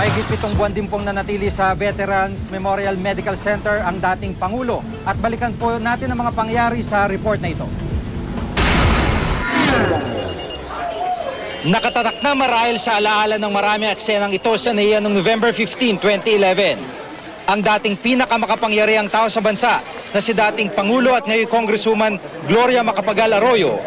Mahigit 7 buwan din pong nanatili sa Veterans Memorial Medical Center ang dating Pangulo. At balikan po natin ang mga pangyari sa report na ito. Nakatatak na marahil sa alaala ng maraming eksenang ito sa NAIA noong November 15, 2011. Ang dating pinakamakapangyarihang tao sa bansa na si dating Pangulo at ngayon Congresswoman Gloria Macapagal Arroyo,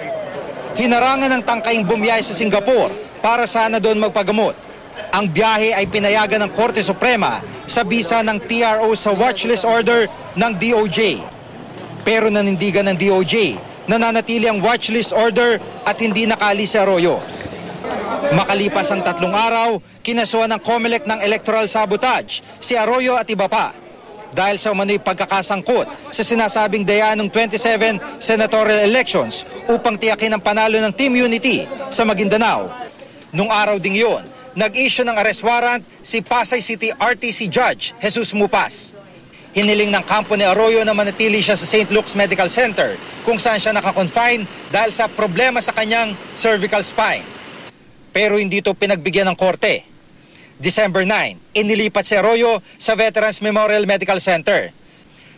hinarangan ng tangkaing bumiyahe sa Singapore para sana doon magpagamot. Ang biyahe ay pinayagan ng Korte Suprema sa bisa ng TRO sa watchlist order ng DOJ. Pero nanindigan ng DOJ, nananatili ang watchlist order at hindi nakaalis si Arroyo. Makalipas ang 3 araw, kinasuhan ng COMELEC ng electoral sabotage si Arroyo at iba pa dahil sa umano'y pagkakasangkot sa sinasabing daya ng 27 senatorial elections upang tiyakin ang panalo ng Team Unity sa Maguindanao. Nung araw ding yun, nag-issue ng arrest warrant si Pasay City RTC Judge Jesus Mupas. Hiniling ng kampo ni Arroyo na manatili siya sa St. Luke's Medical Center kung saan siya nakakonfine dahil sa problema sa kanyang cervical spine. Pero hindi ito pinagbigyan ng korte. December 9, inilipat si Arroyo sa Veterans Memorial Medical Center.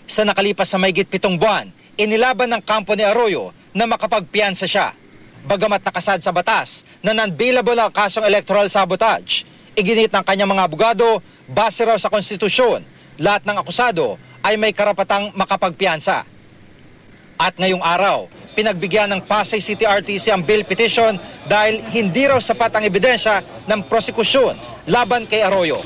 Sa nakalipas sa mahigit 7 buwan, inilaban ng kampo ni Arroyo na makapagpiyansa siya. Bagamat nakasad sa batas na non-bailable ang kasong electoral sabotage, iginit ng kanyang mga abogado, base raw sa konstitusyon, lahat ng akusado ay may karapatang makapagpiyansa. At ngayong araw, pinagbigyan ng Pasay City RTC ang bail petition dahil hindi raw sapat ang ebidensya ng prosekusyon laban kay Arroyo.